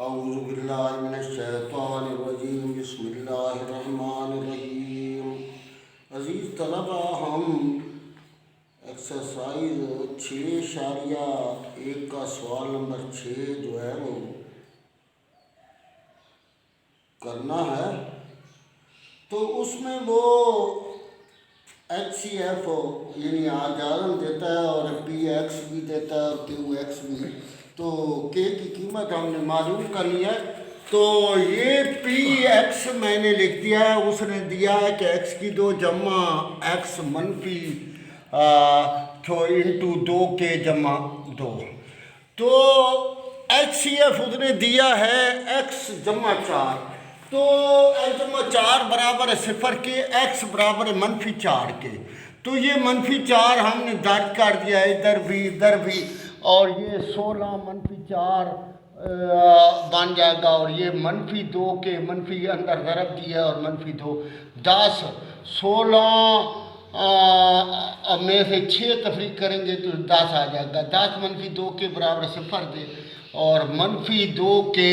اعوذ باللہ من الشیطان الرجیم بسم اللہ الرحمن الرحیم۔ عزیز طلبہ، ہم ایکسرسائز 6.1 کا سوال نمبر 6 جو ہے وہ کرنا ہے، تو اس میں وہ ایچ سی ایف یعنی آجارم دیتا ہے اور پی ایکس بھی دیتا ہے اور کیو ایکس بھی، تو کے کی قیمت ہم نے معلوم کرنی ہے۔ تو یہ پی ایکس میں نے لکھ دیا ہے، اس نے دیا ہے کہ ایکس کی 2 جمع ایکس منفی انٹو 2 کے جمع 2، تو ایچ سی ایف اس نے دیا ہے ایکس جمع 4، تو ایکس جمع 4 برابر ہے 0 کے، ایکس برابر ہے -4 کے، تو یہ -4 ہم نے درج کر دیا ہے ادھر بھی، اور یہ 16 -4 بن جائے گا، اور یہ -2 کے منفی اندر ضرب دیا اور -2 10 16 میں سے 6 تفریق کریں گے تو 10 آ جائے گا، 10 -2 کے برابر 0 دے اور -2 کے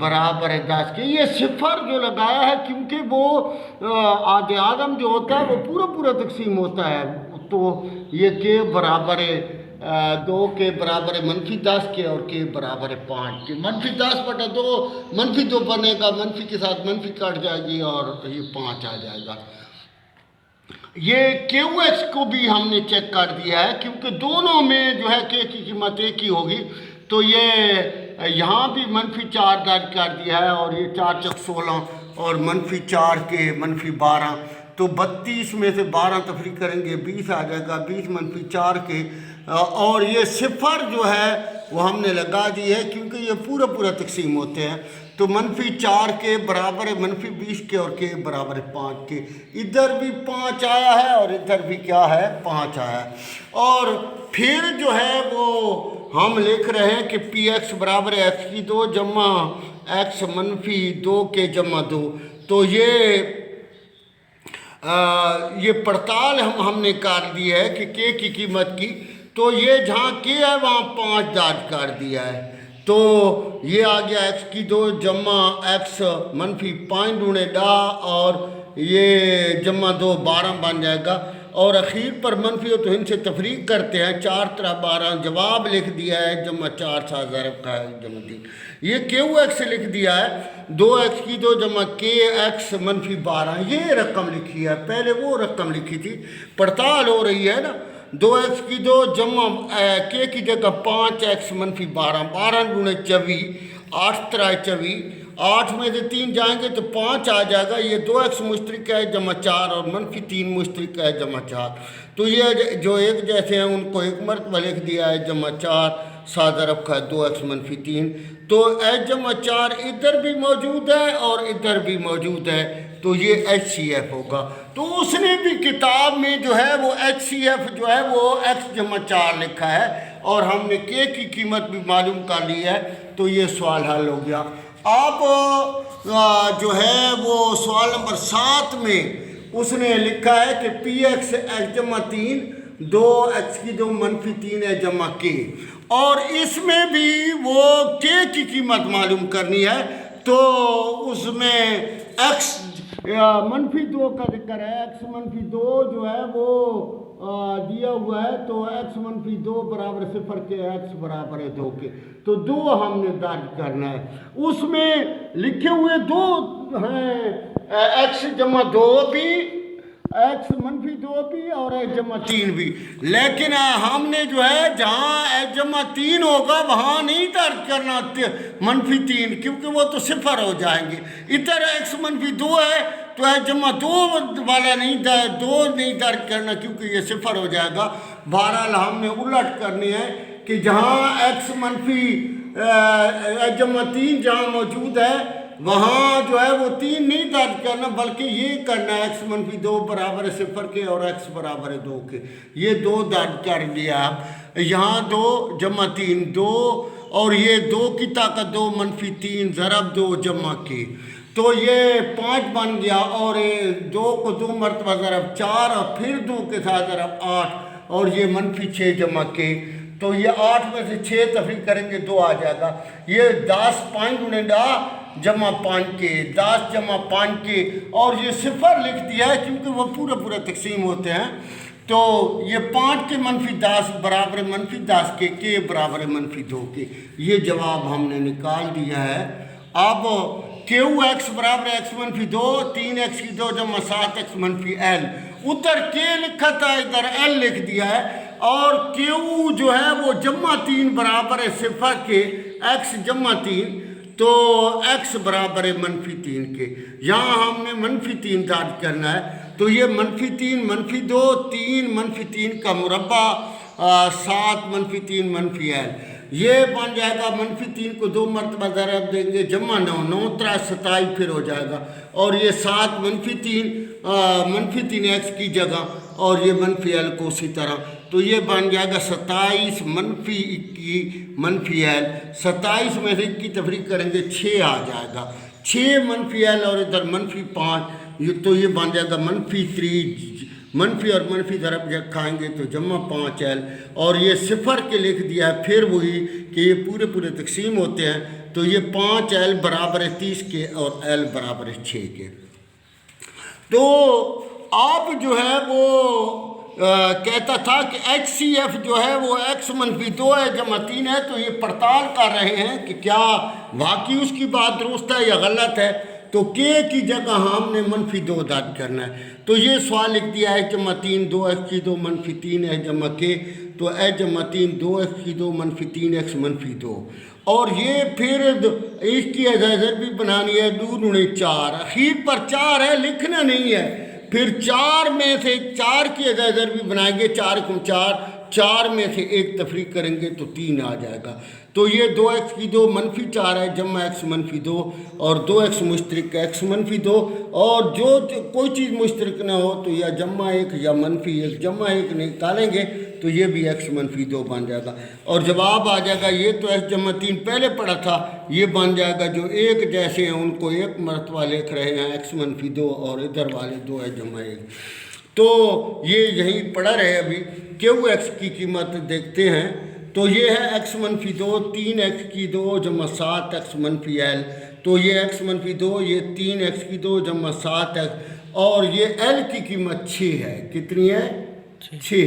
برابر ہے 10 کے۔ یہ 0 جو لگایا ہے کیونکہ وہ آدھ اعظم جو ہوتا ہے وہ پورا تقسیم ہوتا ہے، تو یہ کے برابر ہے 2 کے برابر ہے -10 کے، اور کے برابر ہے 5 کے۔ -10/2 -2 بنے گا، منفی کے ساتھ منفی کٹ جائے گی اور یہ 5 آ جائے گا۔ یہ کیو ایکس کو بھی ہم نے چیک کر دیا ہے کیونکہ دونوں میں جو ہے کے کی قیمت ایک ہی ہوگی، تو یہ یہاں بھی -4 درج کر دیا ہے، اور یہ 4 × 16 اور -4 کے -12، تو 32 میں سے 12 تفریق کریں گے 20 آ جائے گا، 20 -4 کے، اور یہ 0 جو ہے وہ ہم نے لگا دی ہے کیونکہ یہ پورا تقسیم ہوتے ہیں، تو -4 کے برابر ہے -20 کے، اور کے برابر ہے 5 کے۔ ادھر بھی 5 آیا ہے اور ادھر بھی کیا ہے 5 آیا ہے، اور پھر جو ہے وہ ہم لکھ رہے ہیں کہ پی ایکس برابر ہے ایکس کی 2 جمع ایکس -2 کے جمع 2، تو یہ پڑتال ہم نے کر دی ہے کہ کے کی قیمت کی، تو یہ جہاں کے ہے وہاں 5 درج کر دیا ہے، تو یہ آ گیا ایکس کی 2 جمع ایکس -5 × ڈا، اور یہ جمع 2 12 بن جائے گا، اور اخیر پر منفی ہو تو ان سے تفریق کرتے ہیں، 4 × 12 جواب لکھ دیا ہے جمع 4 ساتھ ضرب کا ہے جمع 3، یہ کیو ایکس لکھ دیا ہے 2x کی 2 جمع کے ایکس -12، یہ رقم لکھی ہے، پہلے وہ رقم لکھی تھی، پڑتال ہو رہی ہے نا، 2x کی 2 جمع کے کی جگہ 5x -12، 12 × 24 8 × 24، 8 میں سے 3 جائیں گے تو 5 آ جائے گا، یہ 2x مشترک ہے جمع 4 اور -3 مشترک ہے جمع 4، تو یہ جو ایک جیسے ہیں ان کو ایک مرتبہ لکھ دیا ہے جمع 4 ساتھ ضرب کا ہے 2x -3، تو ایچ جمع 4 ادھر بھی موجود ہے اور ادھر بھی موجود ہے، تو یہ ایچ سی ایف ہوگا۔ تو اس نے بھی کتاب میں جو ہے وہ ایچ سی ایف جو ہے وہ ایکس جمع 4 لکھا ہے، اور ہم نے کے کی قیمت بھی معلوم کر لی ہے، تو یہ سوال حل ہو گیا۔ اب جو ہے وہ سوال نمبر 7 میں اس نے لکھا ہے کہ پی ایکس ایکس جمع 3 2x کی 2 -3 ہے جمع کے، اور اس میں بھی وہ کے کی قیمت معلوم کرنی ہے، تو اس میں ایکس -2 کا ذکر ہے، ایکس -2 جو ہے وہ دیا ہوا ہے، تو ایکس -2 برابر 0 کے، ایکس برابر ہے 2 کے، تو 2 ہم نے درج کرنا ہے۔ اس میں لکھے ہوئے 2 ہیں، ایکس جمع 2 بھی، ایکس -2 بھی، اور ایکس جمع 3 بھی، لیکن ہم نے جو ہے جہاں ایکس جمع 3 ہوگا وہاں نہیں درج کرنا -3 کیونکہ وہ تو 0 ہو جائیں گے، ادھر ایکس -2 ہے تو ایکس جمع 2 والا دو نہیں درج کرنا کیونکہ یہ 0 ہو جائے گا۔ بہرحال ہم نے الٹ کرنی ہے کہ جہاں ایکس جمع 3 جہاں موجود ہے وہاں جو ہے وہ 3 نہیں درج کرنا بلکہ یہ کرنا ہے ایکس -2 برابر ہے 0 کے اور ایکس برابر ہے 2 کے، یہ 2 درج کر لیا۔ یہاں 2 جمع 3 2، اور یہ 2 کی طاقت 2 -3 ضرب 2 جمع کے، تو یہ 5 بن گیا، اور 2 کو 2 مرتبہ ضرب 4 اور پھر 2 کے ساتھ ضرب 8، اور یہ -6 جمع کے، تو یہ 8 میں سے 6 تفریق کریں گے 2 آ جائے گا. یہ 10 5 گنے ڈا جمع 5 کے 10 جمع 5 کے اور یہ صفر لکھ دیا ہے کیونکہ وہ پورے تقسیم ہوتے ہیں. تو یہ 5 کے منفی 10 برابر منفی 10 کے برابر منفی 2 کے. یہ جواب ہم نے نکال دیا ہے. اب کیو ایکس برابر ایکس منفی 2 3x کی 2 جمع 7x منفی ایل. ادھر کے لکھا تھا ادھر ایل لکھ دیا ہے اور کیو جو ہے وہ جمع 3 برابر ہے صفر کے ایکس جمع 3 تو ایکس برابر ہے منفی 3 کے. یہاں ہم نے منفی 3 درج کرنا ہے تو یہ منفی 3 منفی 2 3 منفی 3 کا مربع 7 منفی 3 منفی ایل. یہ بن جائے گا منفی 3 کو 2 مرتبہ ضرب دیں گے جمع 9 9 3 27 پھر ہو جائے گا اور یہ 7 منفی 3 ایکس کی جگہ اور یہ منفی ایل کو اسی طرح. تو یہ بن جائے گا 27 منفی 21 منفی ایل. 27 میں سے 1 کی تفریق کریں گے 6 آ جائے گا. 6 منفی ایل اور ادھر منفی 5 تو یہ بن جائے گا منفی 3 منفی اور منفی ضرب جب کھائیں گے تو جمع 5 ایل اور یہ صفر کے لکھ دیا ہے پھر وہی کہ یہ پورے تقسیم ہوتے ہیں. تو یہ 5 ایل برابر ہے 30 کے اور ایل برابر ہے 6 کے. تو آپ جو ہے وہ کہتا تھا کہ ایچ سی ایف جو ہے وہ ایکس منفی 2 ہے جمع 3 ہے. تو یہ پڑتال کر رہے ہیں کہ کیا واقعی اس کی بات درست ہے یا غلط ہے. تو کے کی جگہ ہم نے منفی 2 درج کرنا ہے. تو یہ سوال لکھ دیا ہے جمع 3 2x کی 2 منفی 3 ہے جمع کے. تو ایچ جمع 3 2x کی 2 منفی 3x منفی 2 اور یہ پھر اس کی اجازت بھی بنانی ہے 2 گنے 4 اخیر پر 4 ہے لکھنا نہیں ہے. پھر 4 میں سے 4 کی اجازت بھی بنائیں گے 4 کو 4 میں سے 1 تفریق کریں گے تو 3 آ جائے گا. تو یہ 2x کی 2 منفی 4 ہے جمع x منفی 2 اور 2x مشترک x منفی 2 اور جو کوئی چیز مشترک نہ ہو تو یا جمع 1 یا منفی 1 جمع 1 نکالیں گے تو یہ بھی x منفی 2 بن جائے گا اور جواب آ جائے گا. یہ تو x جمع 3 پہلے پڑھا تھا یہ بن جائے گا جو ایک جیسے ہیں ان کو ایک مرتبہ لکھ رہے ہیں x منفی 2 اور ادھر والے 2 ہے جمع 1. تو یہ یہیں پڑھا رہے ابھی کیو ایکس کی قیمت دیکھتے ہیں. تو یہ ہے ایکس منفی 2 3x کی 2 جمع 7x منفی ایل. تو یہ x منفی 2 یہ 3x کی 2 جمع 7x اور یہ ایل کی قیمت 6 ہے. کتنی ہے 6.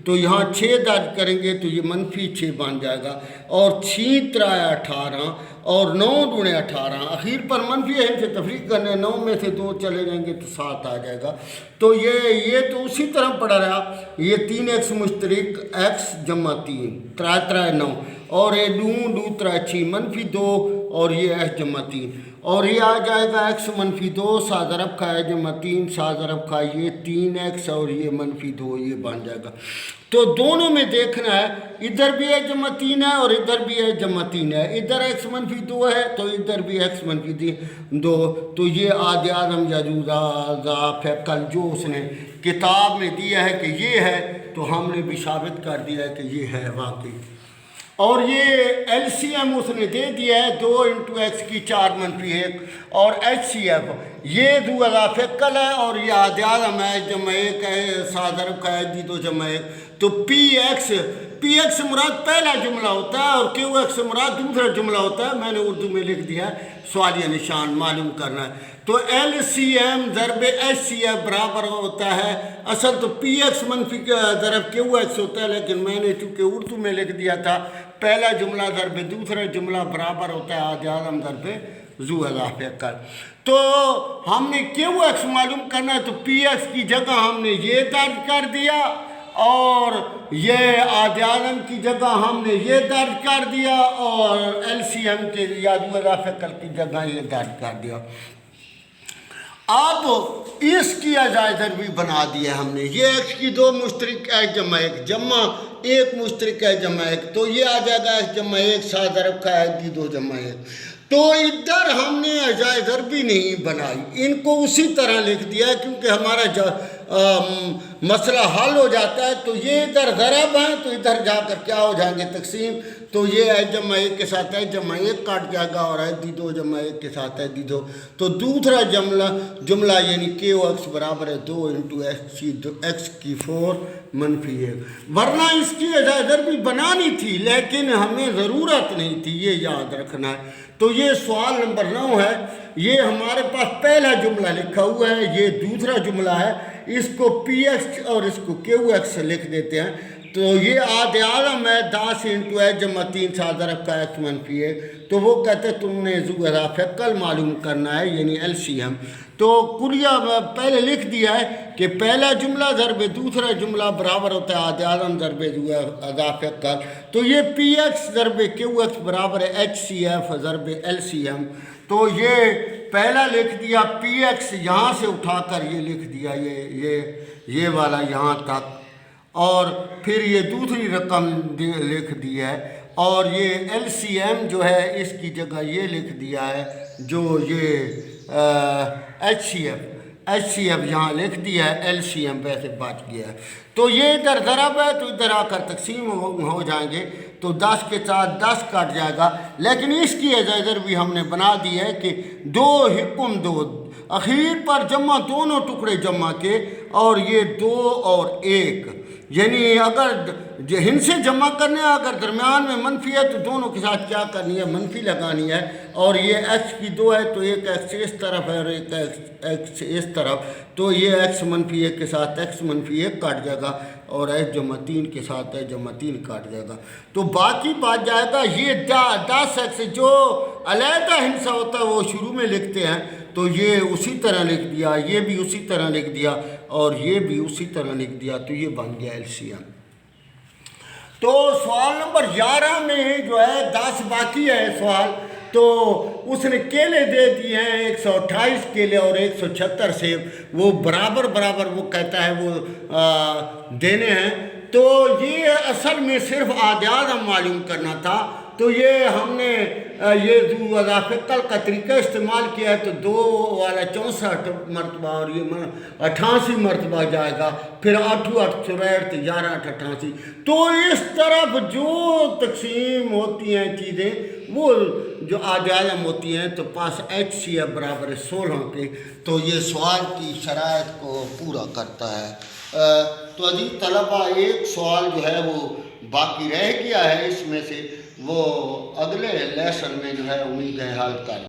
تو یہاں 6 درج کریں گے تو یہ منفی 6 بن جائے گا اور 6 3 18 اور 9 دنے 18 اخیر پر منفی ہے ان سے تفریق کرنے 9 میں سے 2 چلے جائیں گے تو 7 آ جائے گا. تو یہ تو اسی طرح پڑا رہا. یہ 3x مشترک x جمع 3 3 3 9 اور یہ 2 3 6 منفی 2 اور یہ x جمع 3 اور یہ آ جائے گا x منفی 2 سا ضرب کا ہے جمع 3 سا ضرب کا یہ 3x اور یہ منفی 2 یہ بن جائے گا. تو دونوں میں دیکھنا ہے ادھر بھی ہے جمع 3 ہے اور ادھر بھی ہے جمع 3 ہے. ادھر x منفی 2 ہے تو ادھر بھی x منفی 2 تو یہ آدِ اعظم جزا فیکل جو اس نے کتاب میں دیا ہے کہ یہ ہے تو ہم نے بھی ثابت کر دیا ہے کہ یہ ہے واقعی. اور یہ ایل سی ایم اس نے دے دیا ہے 2 × x کی 4 منفی 1 اور ایچ سی ایف یہ ذو اضافہ کل ہے اور یہ آدِ اعظم ہے جمع 1 ہے سا ضرب کا ہے جی 2 جمع 1. تو پی ایکس مراد پہلا جملہ ہوتا ہے اور کیو ایکس مراد دوسرا جملہ ہوتا ہے. میں نے اردو میں لکھ دیا ہے سوالیہ نشان معلوم کرنا ہے. تو ایل سی ایم ضرب ایچ سی ایف برابر ہوتا ہے اصل تو پی ایکس منفی ضرب کیو ایکس ہوتا ہے لیکن میں نے چونکہ اردو میں لکھ دیا تھا پہلا جملہ ضرب دوسرا جملہ برابر ہوتا ہے آدِ اعظم ضرب ذو اضافہ کل. تو ہم نے کیو ایکس معلوم کرنا ہے تو پی ایکس کی جگہ ہم نے یہ درج کر دیا اور یہ آدِ اعظم کی جگہ ہم نے یہ درج کر دیا اور ایل سی ایم کے یا ذو اضافہ کل کی جگہ یہ درج کر دیا. اب اس کی اجازت بھی بنا دیا ہم نے. یہ x کی 2 مشترک ہے جمع 1 جمع 1 مشترک ہے جمع 1 تو یہ آ جائے گا x جمع 1 سا ضرب کا ہے جی 2 جمع 1. تو ادھر ہم نے اجازت بھی نہیں بنائی ان کو اسی طرح لکھ دیا کیونکہ ہمارا مسئلہ حل ہو جاتا ہے تو یہ ادھر ضرب ہیں تو ادھر جا کر کیا ہو جائیں گے تقسیم. تو یہ ایچ جمع ایک کے ساتھ ایچ جمع ایک کاٹ جائے گا اور ایچ دی دو جمع ایک کے ساتھ ایچ دی دو. تو دوسرا جملہ یعنی کے او ایکس برابر ہے 2 انٹو ایکس کی 4 منفی 1. ورنہ اس کی ادھر بھی بنانی تھی لیکن ہمیں ضرورت نہیں تھی، یہ یاد رکھنا ہے. تو یہ سوال نمبر 9 ہے. یہ ہمارے پاس پہلا جملہ لکھا ہوا ہے، یہ دوسرا جملہ ہے. اس کو پی ایکس اور اس کو کیو ایکس سے لکھ دیتے ہیں. تو یہ آدھ اعظم ہے 10 انٹو ایچ جمع 3 ساتھ ضرب کا ایکس منفی 1. تو وہ کہتے ہیں تم نے ضو اضافہ کل معلوم کرنا ہے یعنی ایل سی ایم. تو کلیہ پہلے لکھ دیا ہے کہ پہلا جملہ ضرب دوسرا جملہ برابر ہوتا ہے آدھ اعظم ضرب ضو اضافہ کل. تو یہ پی ایکس ضرب کیو ایکس برابر ہے ایچ سی ایف ضرب ایل سی ایم. تو یہ پہلا لکھ دیا پی ایکس یہاں سے اٹھا کر یہ لکھ دیا یہ والا یہاں تک، اور پھر یہ دوسری رقم لکھ دی ہے، اور یہ ایل سی ایم جو ہے اس کی جگہ یہ لکھ دیا ہے جو یہ ایچ سی ایف یہاں لکھ دیا ہے، ایل سی ایم ویسے بچ گیا ہے. تو یہ ادھر ضرب ہے تو ادھر آ کر تقسیم ہو جائیں گے. تو 10 کے ساتھ 10 کٹ جائے گا. لیکن اس کی ادھر بھی ہم نے بنا دی ہے کہ 2 حکم 2 اخیر پر جمع دونوں ٹکڑے جمع کے، اور یہ 2 اور 1 یعنی اگر ہن سے جمع کرنے اگر درمیان میں منفی ہے تو دونوں کے ساتھ کیا کرنی ہے منفی لگانی ہے. اور یہ ایکس کی 2 ہے تو ایک ایکس اس طرف ہے اور ایک ایکس اس طرف. تو یہ ایکس منفی 1 کے ساتھ ایکس منفی 1 کاٹ جائے گا اور ایچ جمع 3 کے ساتھ ایچ جمع 3 کاٹ جائے گا. تو باقی بات جائے گا یہ 10 ایکس جو علیحدہ ہندسہ ہوتا ہے وہ شروع میں لکھتے ہیں. تو یہ اسی طرح لکھ دیا، یہ بھی اسی طرح لکھ دیا اور یہ بھی اسی طرح لکھ دیا. تو یہ بن گیا ایل سی ایم. تو سوال نمبر 11 میں جو ہے 10 باقی ہے سوال. تو اس نے کیلے دے دیے ہیں 128 کیلے اور 176 سیب، وہ برابر وہ کہتا ہے وہ دینے ہیں. تو یہ اصل میں صرف آدھ اعظم معلوم کرنا تھا. تو یہ ہم نے یہ ضو اضافہ کل کا طریقہ استعمال کیا ہے. تو 2 والا 64 مرتبہ اور یہ 88 مرتبہ جائے گا، پھر 8 8 64 تو 11 8 88. تو اس طرف جو تقسیم ہوتی ہیں چیزیں وہ جو آدھ اعظم ہوتی ہیں تو پاس ایچ سی ایف برابر 16 کے. تو یہ سوال کی شرائط کو پورا کرتا ہے. تو عزیز طلبہ ایک سوال جو ہے وہ باقی رہ گیا ہے، اس میں سے وہ اگلے لیسن میں جو ہے امید ہے حل کر